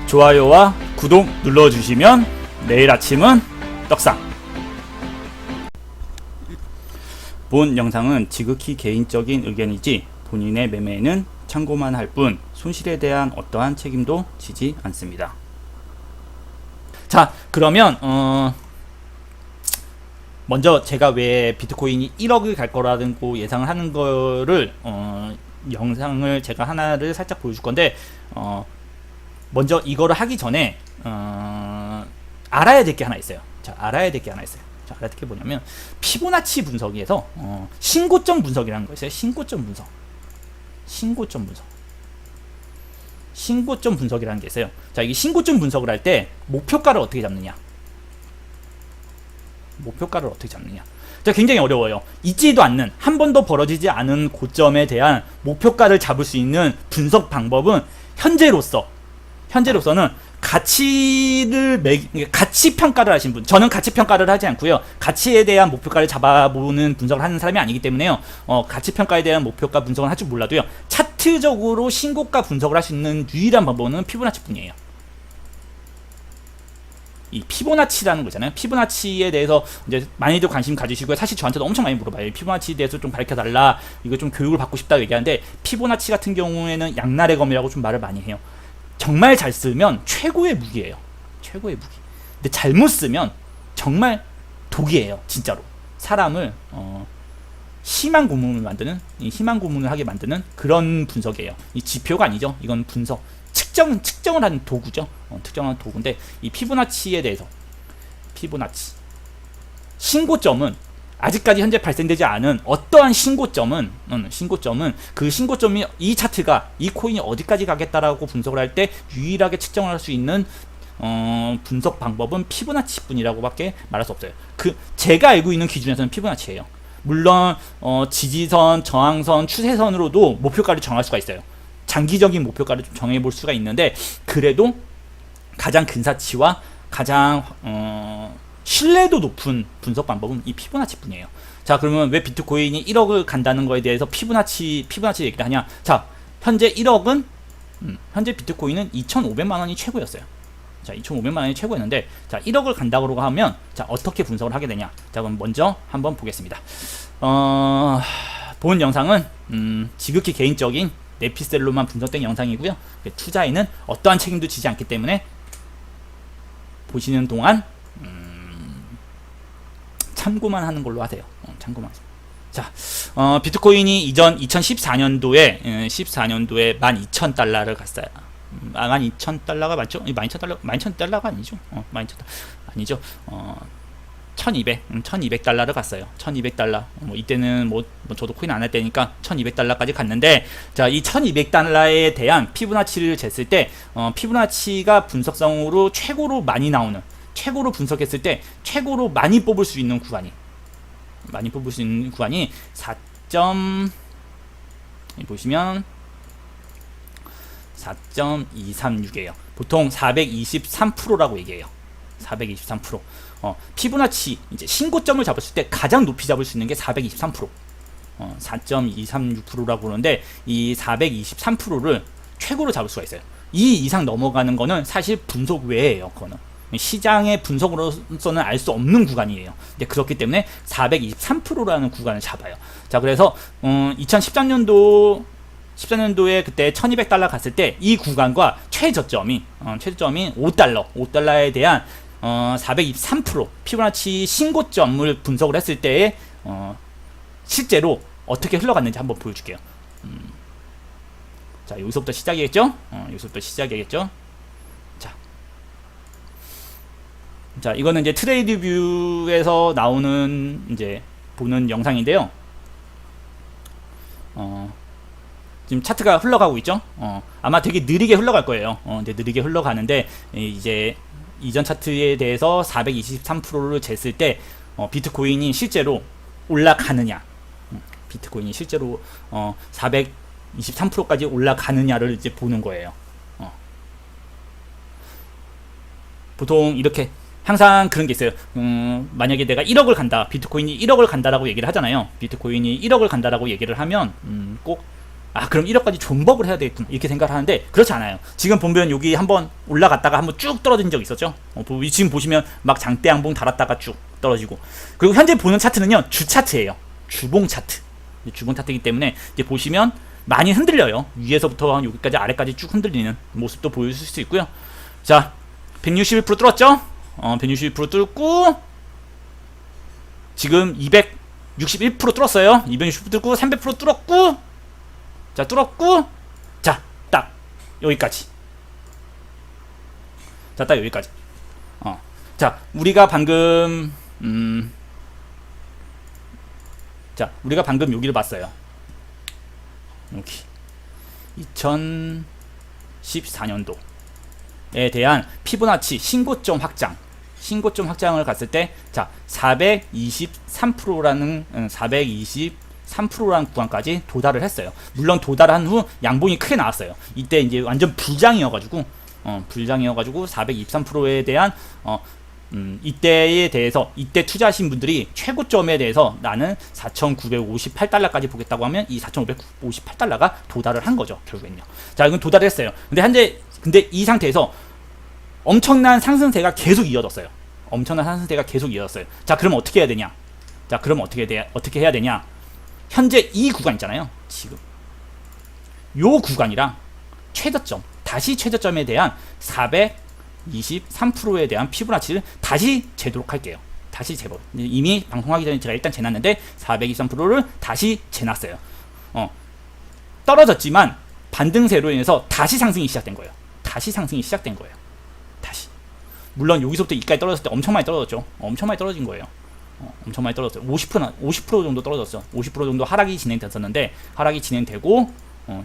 좋아요와 구독 눌러주시면 내일 아침은 떡상. 본 영상은 지극히 개인적인 의견이지 본인의 매매에는 참고만 할 뿐 손실에 대한 어떠한 책임도 지지 않습니다. 자, 그러면 먼저 제가 왜 비트코인이 1억을 갈 거라고 예상을 하는 거를 영상을 제가 하나를 살짝 보여줄 건데, 먼저 이거를 하기 전에 알아야 될 게 하나 있어요. 자, 알아야 될 게 하나 있어요. 자, 알아야 될 게 뭐냐면 피보나치 분석에서 신고점 분석이라는 거 있어요. 신고점 분석이라는 게 있어요. 자, 이게 신고점 분석을 할 때 목표가를 어떻게 잡느냐? 자, 굉장히 어려워요. 있지도 않는, 한 번도 벌어지지 않은 고점에 대한 목표가를 잡을 수 있는 분석 방법은 현재로서는 가치 평가를 하신 분, 저는 가치 평가를 하지 않고요. 가치에 대한 목표가를 잡아보는 분석을 하는 사람이 아니기 때문에요. 가치 평가에 대한 목표가 분석을 할 줄 몰라도요. 차트적으로 신고가 분석을 할 수 있는 유일한 방법은 피보나치뿐이에요. 이 피보나치라는 거잖아요. 피보나치에 대해서 이제 많이들 관심 가지시고요. 사실 저한테도 엄청 많이 물어봐요. 피보나치에 대해서 좀 가르쳐달라, 이거 좀 교육을 받고 싶다고 얘기하는데, 피보나치 같은 경우에는 양날의 검이라고 좀 말을 많이 해요. 정말 잘 쓰면 최고의 무기예요. 최고의 무기. 근데 잘못 쓰면 정말 독이에요. 진짜로. 사람을 희망 고문을 하게 만드는 그런 분석이에요. 이 지표가 아니죠. 이건 분석. 측정을 하는 도구죠. 특정하는 도구인데, 이 피보나치에 대해서, 신고점은 아직까지 현재 발생되지 않은 어떠한 신고점은 그 신고점이 이 차트가 이 코인이 어디까지 가겠다라고 분석을 할 때 유일하게 측정을 할 수 있는 분석 방법은 피보나치뿐이라고밖에 말할 수 없어요. 제가 알고 있는 기준에서는 피보나치예요. 물론 지지선, 저항선, 추세선으로도 목표가를 정할 수가 있어요. 장기적인 목표가를 좀 정해볼 수가 있는데, 그래도 가장 근사치와 가장 신뢰도 높은 분석 방법은 이 피보나치뿐이에요. 자, 그러면 왜 비트코인이 1억을 간다는 거에 대해서 피보나치 얘기를 하냐? 자, 현재 비트코인은 2,500만 원이 최고였어요. 자, 2,500만 원이 최고였는데, 자, 1억을 간다고 하면, 자, 어떻게 분석을 하게 되냐? 자, 그럼 먼저 한번 보겠습니다. 본 영상은 지극히 개인적인 네피셀로만 분석된 영상이고요. 투자에는 어떠한 책임도 지지 않기 때문에 보시는 동안 참고만 하는 걸로 하세요. 참고만. 자, 비트코인이 2014년도에 12,000달러를 갔어요. 12,000달러가 맞죠? 12,000달러가 아니죠. 12,000달러 아니죠. 1200달러를 갔어요. 1200달러. 이때는 저도 코인 안 할 때니까 1200달러까지 갔는데, 자, 이 1200달러에 대한 피보나치를 jes을 때, 피보나치가 분석성으로 최고로 분석했을 때 최고로 많이 뽑을 수 있는 구간이 보시면 4.236이에요. 보통 423%라고 얘기해요. 423%. 피보나치 이제 신고점을 잡았을 때 가장 높이 잡을 수 있는 게 423%. 4.236%라고 그러는데, 이 423%를 최고로 잡을 수가 있어요. 이 이상 넘어가는 거는 사실 분석 외예요. 그거는 시장의 분석으로서는 알 수 없는 구간이에요. 근데 그렇기 때문에 423%라는 구간을 잡아요. 자, 그래서 2014년도에 그때 1200달러 갔을 때 이 구간과 최저점이 5달러에 대한 423% 피보나치 신고점을 분석을 했을 때에 실제로 어떻게 흘러갔는지 한번 보여줄게요. 자, 여기서부터 시작이겠죠? 자, 이거는 이제 트레이드 뷰에서 나오는 이제 보는 영상인데요. 지금 차트가 흘러가고 있죠. 아마 되게 느리게 흘러갈 거예요. 근데 느리게 흘러가는데, 이제 이전 차트에 대해서 423%를 쟀을 때 비트코인이 실제로 올라가느냐, 비트코인이 실제로 423%까지 올라가느냐를 이제 보는 거예요. 보통 이렇게 항상 그런 게 있어요. 만약에 내가 1억을 간다, 비트코인이 1억을 간다라고 얘기를 하잖아요. 비트코인이 1억을 간다라고 얘기를 하면 꼭 아 그럼 1억까지 존버를 해야 되겠구나 이렇게 생각을 하는데 그렇지 않아요. 지금 보면 여기 한번 올라갔다가 한번 쭉 떨어진 적 있었죠. 지금 보시면 막 장대 양봉 달았다가 쭉 떨어지고, 그리고 현재 보는 차트는요 주 차트예요. 주봉 차트. 주봉 차트이기 때문에 이제 보시면 많이 흔들려요. 위에서부터 여기까지 아래까지 쭉 흔들리는 모습도 보여줄 수 있고요. 자 161% 뚫었죠. 161% 뚫고 지금 261% 뚫었어요. 260% 뚫고 300% 뚫었고, 자 뚫었고, 자 딱 여기까지. 자 딱 여기까지. 자 우리가 방금 자 우리가 방금 여기를 봤어요. 여기 2014년도에 대한 피보나치 신고점 확장을 갔을 때, 자 423%라는 423%라는 구간까지 도달을 했어요. 물론 도달한 후 양봉이 크게 나왔어요. 이때 이제 완전 불장이어가지고 423%에 대한 이때에 대해서, 이때 투자하신 분들이 최고점에 대해서 나는 4,958달러까지 보겠다고 하면 이 4,558달러가 도달을 한 거죠, 결국엔요. 자, 이건 도달을 했어요. 근데 이 상태에서 엄청난 상승세가 계속 이어졌어요. 자, 그럼 어떻게 해야 되냐? 어떻게 해야 되냐? 현재 이 구간 있잖아요. 지금 요 구간이랑 최저점, 다시 최저점에 대한 423%에 대한 피보나치를 다시 재도록 할게요. 다시 재보. 이미 방송하기 전에 제가 일단 재놨는데 423%를 다시 재놨어요. 떨어졌지만 반등세로 인해서 다시 상승이 시작된 거예요. 다시. 물론 여기서부터 이까지 떨어졌을 때 엄청 많이 떨어졌죠. 엄청 많이 떨어진 거예요. 엄청 많이 떨어졌어요. 50% 정도 떨어졌어. 50% 정도 하락이 진행됐었는데,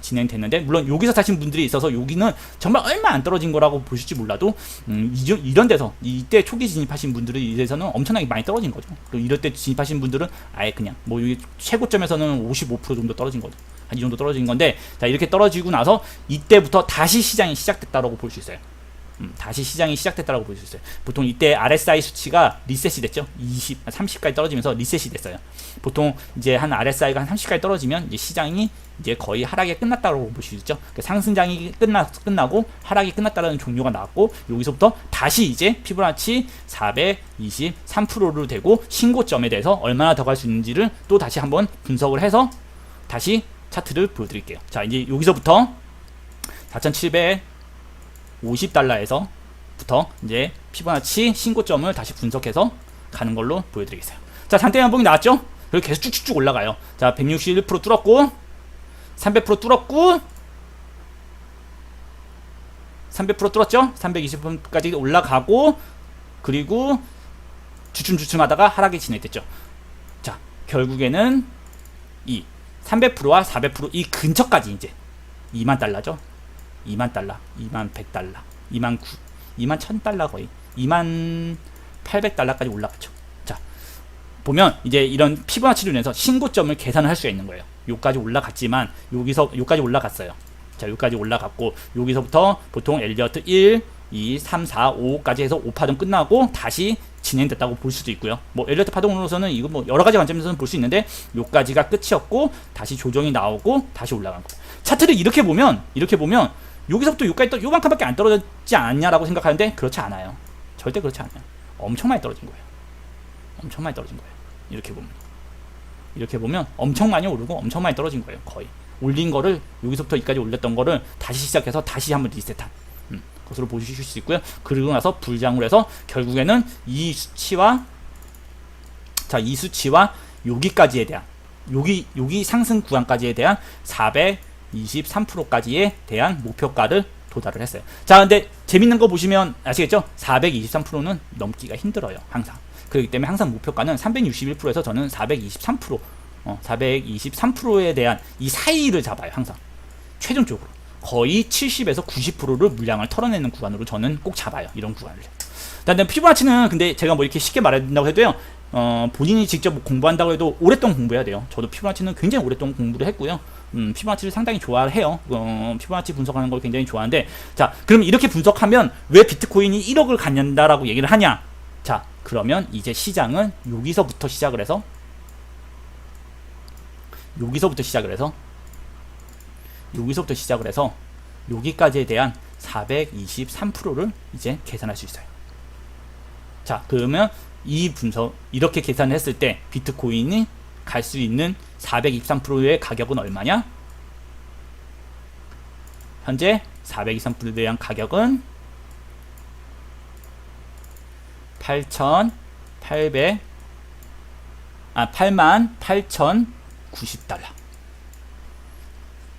진행됐는데, 물론 여기서 사신 분들이 있어서 여기는 정말 얼마 안 떨어진 거라고 보실지 몰라도 이런 데서, 이때 초기 진입하신 분들이 대해서는 엄청나게 많이 떨어진 거죠. 그리고 이럴 때 진입하신 분들은 아예 그냥 뭐 여기 최고점에서는 55% 정도 떨어진 거죠. 한 이 정도 떨어진 건데, 자 이렇게 떨어지고 나서 이때부터 다시 시장이 시작됐다라고 볼 수 있어요. 다시 시장이 시작됐다고 볼 수 있어요. 보통 이때 RSI 수치가 리셋이 됐죠. 30까지 떨어지면서 리셋이 됐어요. 보통 이제 한 RSI가 한 30까지 떨어지면 이제 시장이 이제 거의 하락이 끝났다고 볼 수 있죠. 그러니까 상승장이 끝나고 하락이 끝났다는 종료가 나왔고, 여기서부터 다시 이제 피보나치 423%로 되고 신고점에 대해서 얼마나 더 갈 수 있는지를 또 다시 한번 분석을 해서 다시 차트를 보여드릴게요. 자 이제 여기서부터 4,750달러에서부터 이제 피보나치 신고점을 다시 분석해서 가는 걸로 보여드리겠어요. 자, 장대 양봉이 나왔죠? 그리고 계속 쭉쭉쭉 올라가요. 자, 161% 뚫었고, 300% 뚫었고, 300% 뚫었죠? 320%까지 올라가고, 그리고 주춤주춤하다가 하락이 진행됐죠. 자, 결국에는 이 300%와 400%이 근처까지 이제 2만 달러죠. 2만 달러, 2만 100달러, 2만 9, 2만 1000달러 거의 2만 800달러까지 올라갔죠. 자, 보면 이제 이런 피보나치로 인해서 신고점을 계산을 할 수가 있는 거예요. 요까지 올라갔지만 요까지 올라갔어요. 자, 요까지 올라갔고, 여기서부터 보통 엘리어트 1, 2, 3, 4, 5까지 해서 5파동 끝나고 다시 진행됐다고 볼 수도 있고요. 뭐 엘리어트 파동으로서는 이거 뭐 여러 가지 관점에서는 볼 수 있는데, 요까지가 끝이었고 다시 조정이 나오고 다시 올라간 거예요. 차트를 이렇게 보면 여기서부터 여기까지 요만큼밖에 안 떨어지지 않냐라고 생각하는데 그렇지 않아요. 절대 그렇지 않아요. 엄청 많이 떨어진 거예요. 이렇게 보면 엄청 많이 오르고 엄청 많이 떨어진 거예요. 거의 올린 거를, 여기서부터 여기까지 올렸던 거를 다시 시작해서 다시 한번 리셋한 것으로 보실 수 있고요. 그리고 나서 불장을 해서 결국에는 이 수치와 여기까지에 대한 여기 상승 구간까지에 대한 423%까지에 대한 목표가를 도달을 했어요. 자, 근데 재밌는 거 보시면 아시겠죠? 423%는 넘기가 힘들어요. 항상. 그렇기 때문에 항상 목표가는 361%에서 저는 423%에 대한 이 사이를 잡아요. 항상. 최종적으로. 거의 70에서 90%를 물량을 털어내는 구간으로 저는 꼭 잡아요. 이런 구간을. 일단 피보나치는 근데 제가 뭐 이렇게 쉽게 말한다고 해도요. 본인이 직접 뭐 공부한다고 해도 오랫동안 공부해야 돼요. 저도 피보나치는 굉장히 오랫동안 공부를 했고요. 피보나치를 상당히 좋아해요. 피보나치 분석하는 걸 굉장히 좋아하는데, 자, 그럼 이렇게 분석하면 왜 비트코인이 1억을 갖는다라고 얘기를 하냐? 자, 그러면 이제 시장은 여기서부터 시작을 해서 여기서부터 시작을 해서 여기까지에 대한 423%를 이제 계산할 수 있어요. 자, 그러면 이 분석 이렇게 계산을 했을 때 비트코인이 갈 수 있는 423%의 가격은 얼마냐? 현재 423%에 대한 가격은 88,090달러.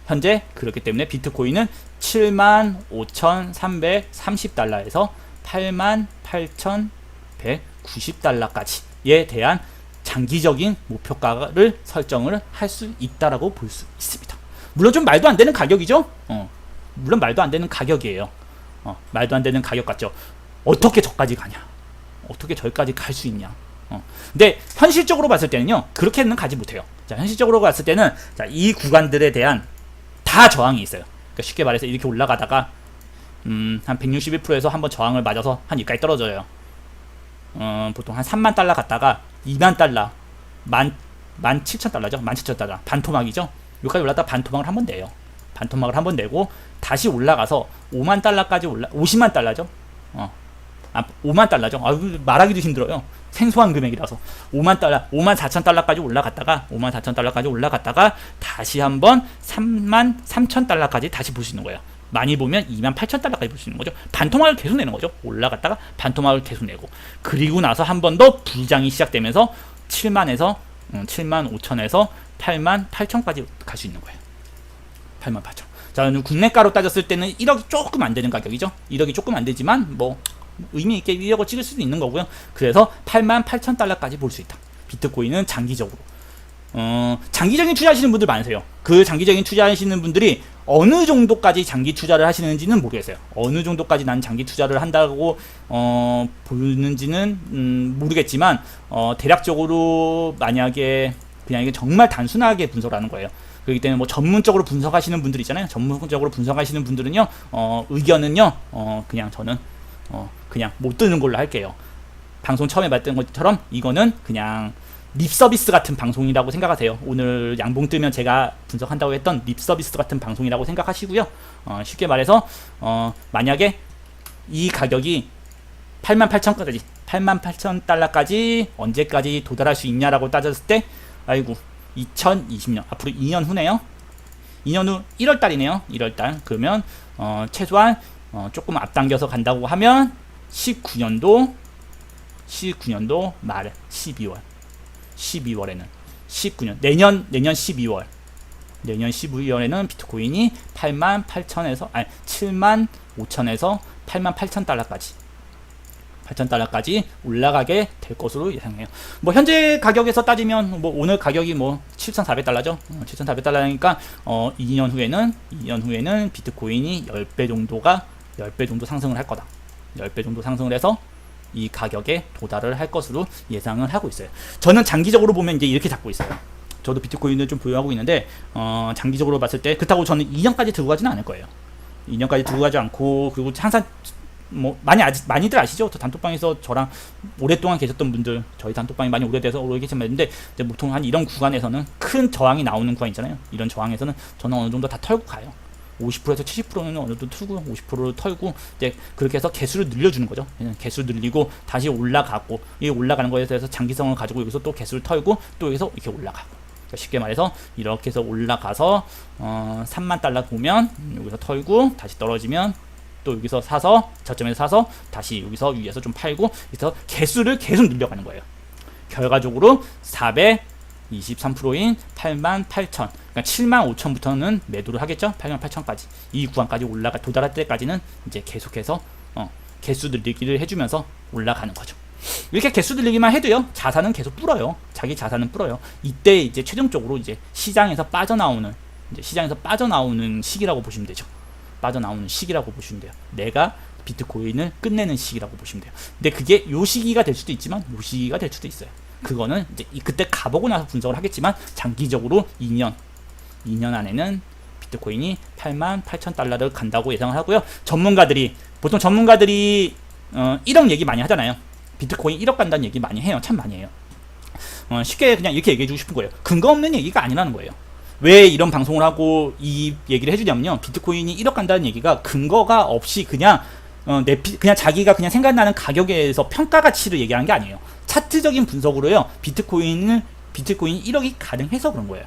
현재 그렇기 때문에 비트코인은 75,330달러에서 88,190달러까지에 대한 장기적인 목표가를 설정을 할 수 있다라고 볼 수 있습니다. 물론 좀 말도 안 되는 가격이죠. 물론 말도 안 되는 가격이에요. 말도 안 되는 가격 같죠. 어떻게 저까지 가냐? 어떻게 저기까지 갈 수 있냐? 근데 현실적으로 봤을 때는요, 그렇게는 가지 못해요. 자, 현실적으로 봤을 때는 자, 이 구간들에 대한 다 저항이 있어요. 그러니까 쉽게 말해서 이렇게 올라가다가 한 161%에서 한번 저항을 맞아서 한 여기까지 떨어져요. 보통 한 3만 달러 갔다가 2만 달러, 17,000달러죠. 17,000달러. 반토막이죠. 여기까지 올랐다 반토막을 한번 내요. 반토막을 한번 내고 다시 올라가서 5만 달러까지 50만 달러죠. 5만 달러죠. 말하기도 힘들어요. 생소한 금액이라서 5만 달러, 5만 4천 달러까지 올라갔다가 5만 4천 달러까지 올라갔다가 다시 한번 3만 3천 달러까지 다시 볼 수 있는 거예요. 많이 보면 2만 8천 달러까지 볼 수 있는 거죠. 반토막을 계속 내는 거죠. 올라갔다가 반토막을 계속 내고, 그리고 나서 한 번 더 부장이 시작되면서 7만에서 7만 5천에서 8만 8천까지 갈 수 있는 거예요. 8만 8천. 자, 국내가로 따졌을 때는 1억이 조금 안 되는 가격이죠. 1억이 조금 안 되지만 뭐 의미 있게 1억을 찍을 수도 있는 거고요. 그래서 8만 8천 달러까지 볼 수 있다. 비트코인은 장기적으로. 장기적인 투자하시는 분들 많으세요. 그 장기적인 투자하시는 분들이 어느 정도까지 장기 투자를 하시는지는 모르겠어요. 어느 정도까지 난 장기 투자를 한다고 보는지는 모르겠지만 대략적으로 만약에 그냥 이게 정말 단순하게 분석을 하는 거예요. 그렇기 때문에 뭐 전문적으로 분석하시는 분들 있잖아요. 전문적으로 분석하시는 분들은요, 의견은요, 그냥 저는 그냥 못 듣는 걸로 할게요. 방송 처음에 봤던 것처럼 이거는 그냥 립서비스 같은 방송이라고 생각하세요. 오늘 양봉 뜨면 제가 분석한다고 했던 립서비스 같은 방송이라고 생각하시고요. 쉽게 말해서 만약에 이 가격이 88,000까지 88,000 달러까지 언제까지 도달할 수 있냐라고 따졌을 때, 아이고 2020년 앞으로 2년 후네요. 2년 후 1월달이네요. 1월달. 그러면 최소한 조금 앞당겨서 간다고 하면 19년도 말 12월에는 19년 내년 12월에는 비트코인이 8만 8천에서 7만 5천에서 8만 8천 달러까지 올라가게 될 것으로 예상해요. 뭐 현재 가격에서 따지면 뭐 오늘 가격이 뭐 7,400달러죠. 7,400달러니까 2년 후에는 비트코인이 10배 정도 상승을 할 거다. 10배 정도 상승을 해서 이 가격에 도달을 할 것으로 예상을 하고 있어요. 저는 장기적으로 보면 이제 이렇게 잡고 있어요. 저도 비트코인을 좀 보유하고 있는데 장기적으로 봤을 때 그렇다고 저는 2년까지 들고 가지는 않을 거예요. 2년까지 들고 가지 않고, 그리고 항상 뭐 많이들 아시죠? 저 단톡방에서 저랑 오랫동안 계셨던 분들, 저희 단톡방이 많이 오래돼서 오래 계신 분인데 이제 보통 한 이런 구간에서는 큰 저항이 나오는 구간 있잖아요. 이런 저항에서는 저는 어느 정도 다 털고 가요. 50%에서 70%는 어느 정도 털고 50%를 털고 이제 그렇게 해서 개수를 늘려주는 거죠. 개수 늘리고 다시 올라가고, 이 올라가는 거에 대해서 장기성을 가지고 여기서 또 개수를 털고 또 여기서 이렇게 올라가고, 그러니까 쉽게 말해서 이렇게 해서 올라가서 3만 달러 보면 여기서 털고 다시 떨어지면 또 여기서 사서 저점에서 사서 다시 여기서 위에서 좀 팔고, 그래서 개수를 계속 늘려가는 거예요. 결과적으로 423%인 88,000, 그러니까 75,000부터는 매도를 하겠죠. 88,000까지 이 구간까지 도달할 때까지는 이제 계속해서 개수 늘리기를 해주면서 올라가는 거죠. 이렇게 개수 늘리기만 해도요, 자산은 계속 불어요. 자기 자산은 불어요. 이때 이제 최종적으로 이제 시장에서 빠져나오는 시기라고 보시면 되죠. 빠져나오는 시기라고 보시면 돼요. 내가 비트코인을 끝내는 시기라고 보시면 돼요. 근데 그게 요 시기가 될 수도 있지만 요 시기가 될 수도 있어요. 그거는 이제 그때 가보고 나서 분석을 하겠지만 장기적으로 2년 안에는 비트코인이 8만 8천 달러를 간다고 예상을 하고요. 보통 전문가들이 1억 얘기 많이 하잖아요. 비트코인 1억 간다는 얘기 많이 해요. 참 많이 해요. 쉽게 그냥 이렇게 얘기해 주고 싶은 거예요. 근거 없는 얘기가 아니라는 거예요. 왜 이런 방송을 하고 이 얘기를 해주냐면요. 비트코인이 1억 간다는 얘기가 근거가 없이 그냥 그냥 자기가 그냥 생각나는 가격에서 평가 가치를 얘기하는 게 아니에요. 차트적인 분석으로요. 비트코인 1억이 가능해서 그런 거예요.